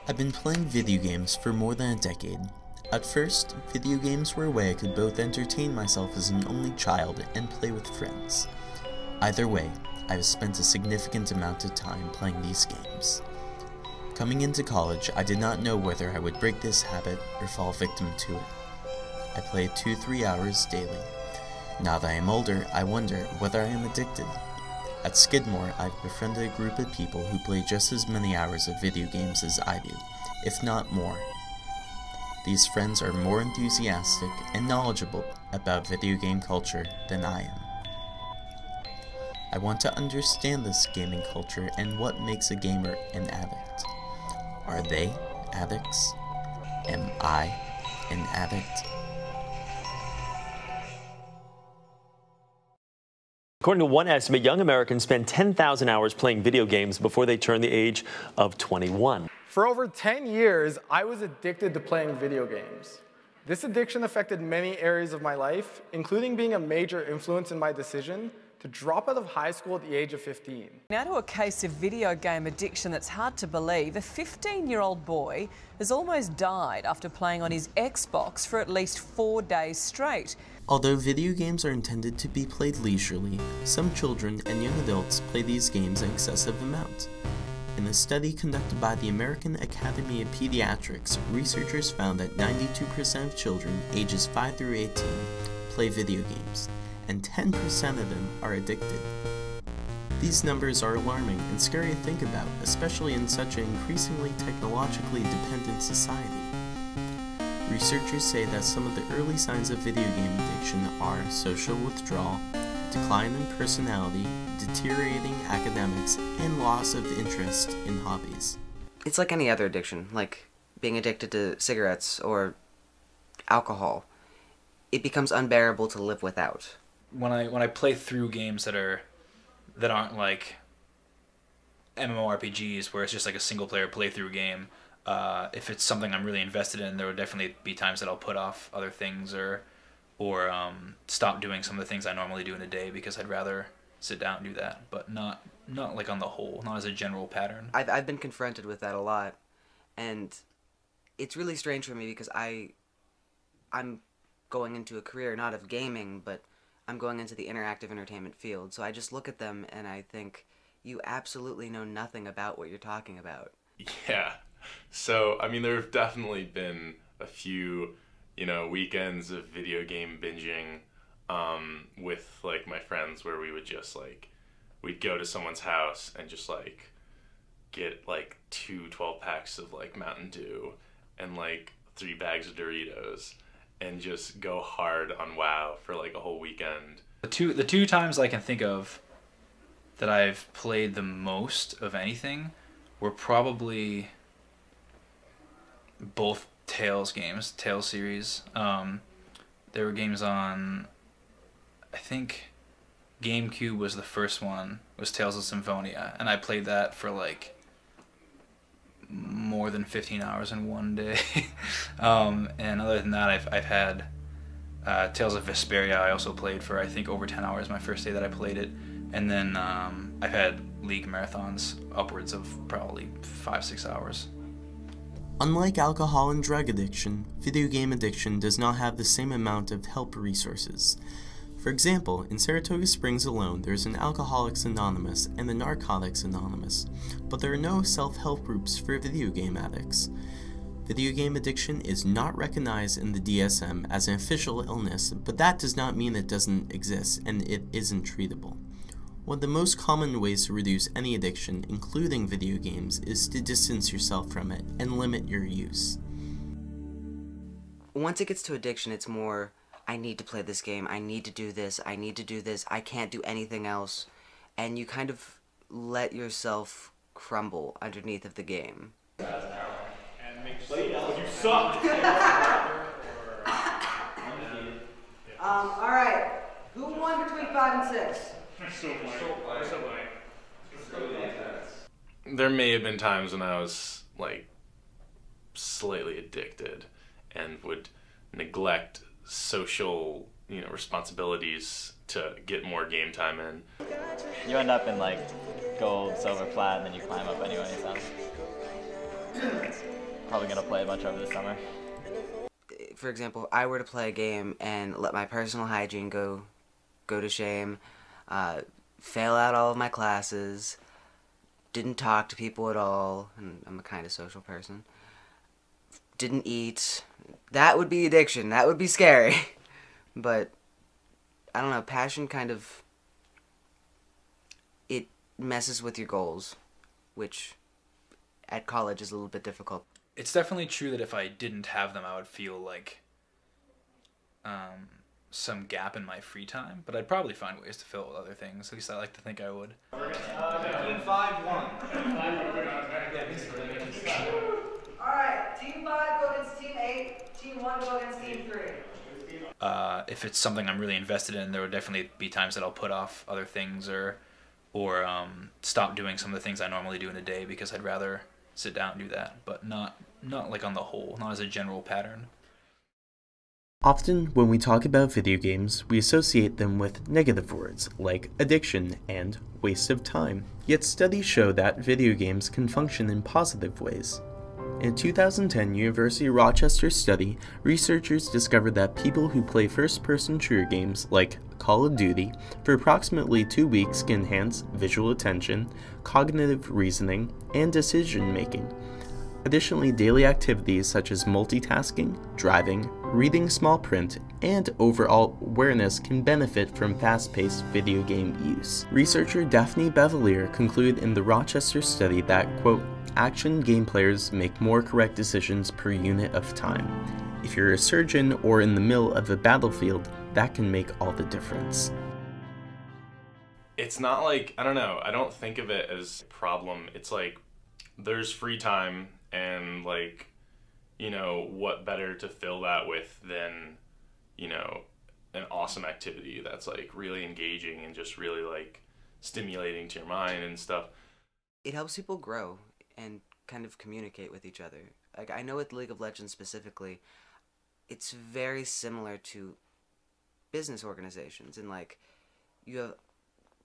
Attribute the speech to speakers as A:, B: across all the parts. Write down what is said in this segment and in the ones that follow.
A: I've been playing video games for more than a decade. At first, video games were a way I could both entertain myself as an only child and play with friends. Either way, I've spent a significant amount of time playing these games. Coming into college, I did not know whether I would break this habit or fall victim to it. I play 2-3 hours daily. Now that I am older, I wonder whether I am addicted. At Skidmore, I've befriended a group of people who play just as many hours of video games as I do, if not more. These friends are more enthusiastic and knowledgeable about video game culture than I am. I want to understand this gaming culture and what makes a gamer an addict. Are they addicts? Am I an addict?
B: According to one estimate, young Americans spend 10,000 hours playing video games before they turn the age of 21.
C: For over 10 years, I was addicted to playing video games. This addiction affected many areas of my life, including being a major influence in my decision to drop out of high school at the age of 15.
D: Now to a case of video game addiction that's hard to believe. A 15-year-old boy has almost died after playing on his Xbox for at least 4 days straight.
A: Although video games are intended to be played leisurely, some children and young adults play these games an excessive amount. In a study conducted by the American Academy of Pediatrics, researchers found that 92% of children ages 5 through 18 play video games, and 10% of them are addicted. These numbers are alarming and scary to think about, especially in such an increasingly technologically dependent society. Researchers say that some of the early signs of video game addiction are social withdrawal, decline in personality, deteriorating academics, and loss of interest in hobbies.
E: It's like any other addiction, like being addicted to cigarettes or alcohol. It becomes unbearable to live without.
F: When I play through games that aren't like MMORPGs, where it's just like a single player playthrough game, if it's something I'm really invested in, there will definitely be times that I'll put off other things or stop doing some of the things I normally do in a day because I'd rather sit down and do that, but not like on the whole, not as a general pattern.
E: I've been confronted with that a lot, and it's really strange for me because I'm going into a career not of gaming, but I'm going into the interactive entertainment field, so I just look at them and I think, you absolutely know nothing about what you're talking about.
G: Yeah. So, I mean, there have definitely been a few, weekends of video game binging with, like, my friends where we would just, like, we'd go to someone's house and just, like, get, like, 2 12-packs of, like, Mountain Dew and, like, 3 bags of Doritos and just go hard on WoW for, like, a whole weekend.
F: The two times I can think of that I've played the most of anything were probably both Tales games, Tales series. There were games on, I think GameCube was the first one, was Tales of Symphonia, and I played that for like more than 15 hours in one day. And other than that, I've had Tales of Vesperia. I also played for I think over 10 hours my first day that I played it, and then I've had League marathons upwards of probably 5-6 hours.
A: Unlike alcohol and drug addiction, video game addiction does not have the same amount of help resources. For example, in Saratoga Springs alone, there is an Alcoholics Anonymous and a Narcotics Anonymous, but there are no self-help groups for video game addicts. Video game addiction is not recognized in the DSM as an official illness, but that does not mean it doesn't exist and it isn't treatable. One of the most common ways to reduce any addiction, including video games, is to distance yourself from it and limit your use.
E: Once it gets to addiction, it's more, I need to play this game, I need to do this, I need to do this, I can't do anything else. And you kind of let yourself crumble underneath of the game.
H: You suck!
E: Alright, who won between 5 and 6?
G: There may have been times when I was, like, slightly addicted and would neglect social, responsibilities to get more game time in.
I: You end up in, like, gold, silver, plat, and then you climb up anyway, so.
H: probably going to play a bunch over the summer.
E: For example, if I were to play a game and let my personal hygiene go to shame, fail out all of my classes, didn't talk to people at all, and I'm a kind of social person, didn't eat, that would be addiction. That would be scary. But, I don't know, passion kind of, it messes with your goals, which at college is a little bit difficult.
F: It's definitely true that if I didn't have them, I would feel like some gap in my free time, but I'd probably find ways to fill it with other things. At least I like to think I would.
I: Team 5-1. Alright, Team 5 go against Team 8, Team 1 go against Team 3.
F: If it's something I'm really invested in, there would definitely be times that I'll put off other things or stop doing some of the things I normally do in a day because I'd rather sit down and do that, but not like on the whole, not as a general pattern.
A: Often, when we talk about video games, we associate them with negative words like addiction and waste of time. Yet studies show that video games can function in positive ways. In a 2010 University of Rochester study, researchers discovered that people who play first-person shooter games like Call of Duty for approximately 2 weeks can enhance visual attention, cognitive reasoning, and decision-making. Additionally, daily activities such as multitasking, driving, reading small print, and overall awareness can benefit from fast-paced video game use. Researcher Daphne Bevelier concluded in the Rochester study that, quote, action game players make more correct decisions per unit of time. If you're a surgeon or in the middle of a battlefield, that can make all the difference.
G: It's not like, I don't know, I don't think of it as a problem. It's like, there's free time, and like, you know, what better to fill that with than, you know, an awesome activity that's like really engaging and just really like stimulating to your mind and stuff.
E: It helps people grow and kind of communicate with each other. Like, I know with League of Legends specifically, it's very similar to business organizations, and like, you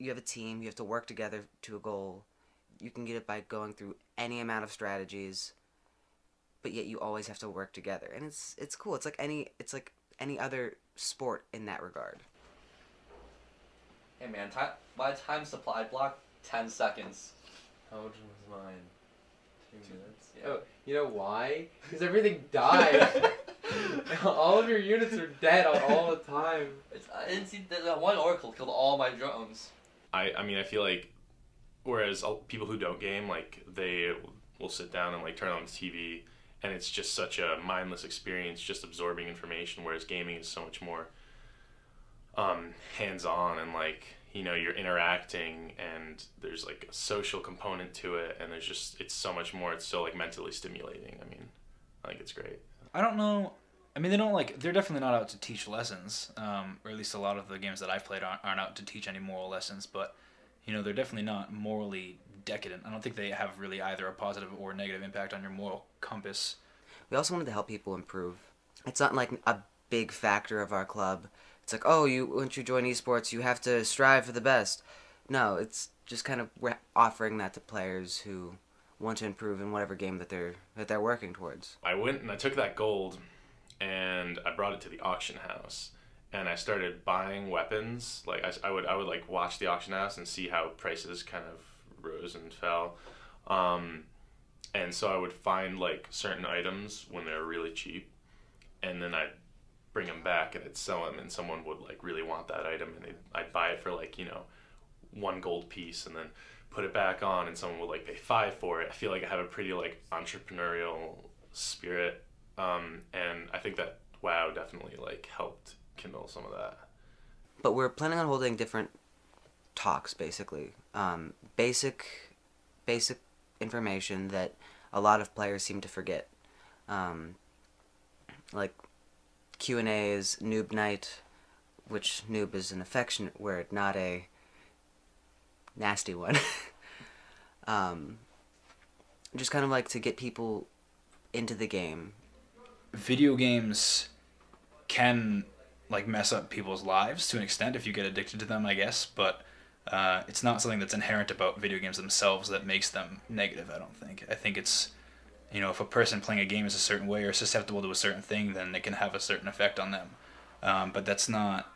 E: have a team, you have to work together to a goal. You can get it by going through any amount of strategies, but yet you always have to work together, and it's cool. It's like any other sport in that regard.
H: Hey man, my time supply block 10 seconds.
J: How much was mine? 2 minutes.
H: Yeah.
J: Oh, you know why? Because everything died. All of your units are dead all the time.
H: I didn't see that one oracle killed all my drones.
G: I mean, I feel like, whereas people who don't game, like, they will sit down and like turn on the TV, and it's just such a mindless experience, just absorbing information, whereas gaming is so much more hands-on, and like, you know, you're interacting, and there's like a social component to it, and there's just, it's so much more, it's so like mentally stimulating. I mean, I think it's great.
F: I don't know. I mean, they're definitely not out to teach lessons, or at least a lot of the games that I've played aren't out to teach any moral lessons, but, you know, they're definitely not morally decadent. I don't think they have really either a positive or negative impact on your moral compass.
E: We also wanted to help people improve. It's not like a big factor of our club. It's like, oh, once you join esports, you have to strive for the best. No, it's just kind of, we're offering that to players who want to improve in whatever game that they're working towards.
G: I went and I took that gold, and I brought it to the auction house, and I started buying weapons. Like, I would like watch the auction house and see how prices kind of rose and fell, and so I would find like certain items when they're really cheap, and then I'd bring them back and I'd sell them, and someone would like really want that item, and I'd buy it for like, you know, 1 gold piece, and then put it back on, and someone would like pay 5 for it. I feel like I have a pretty like entrepreneurial spirit, and I think that WoW definitely like helped kindle some of that.
E: But we're planning on holding different talks, basically. Basic information that a lot of players seem to forget. Like Q&A's, noob night, which noob is an affectionate word, not a nasty one. Just kind of like to get people into the game.
F: Video games can like mess up people's lives to an extent if you get addicted to them, I guess, but it's not something that's inherent about video games themselves that makes them negative, I don't think. I think it's You know, if a person playing a game is a certain way or susceptible to a certain thing, then it can have a certain effect on them. But that's not,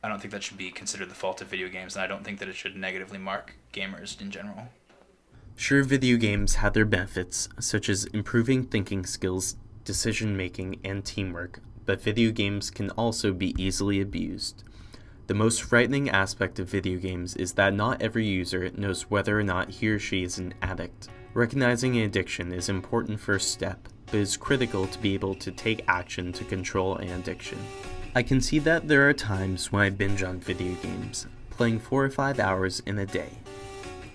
F: I don't think that should be considered the fault of video games, and I don't think that it should negatively mark gamers in general.
A: Sure, video games have their benefits, such as improving thinking skills, decision-making, and teamwork, but video games can also be easily abused. The most frightening aspect of video games is that not every user knows whether or not he or she is an addict. Recognizing an addiction is an important first step, but is critical to be able to take action to control an addiction. I can see that there are times when I binge on video games, playing 4 or 5 hours in a day.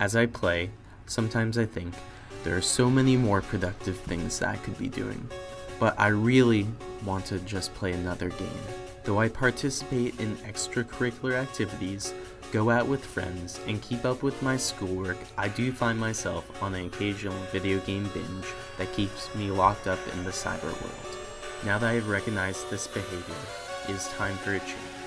A: As I play, sometimes I think, there are so many more productive things that I could be doing, but I really want to just play another game. Though I participate in extracurricular activities, go out with friends, and keep up with my schoolwork, I do find myself on an occasional video game binge that keeps me locked up in the cyber world. Now that I have recognized this behavior, it is time for a change.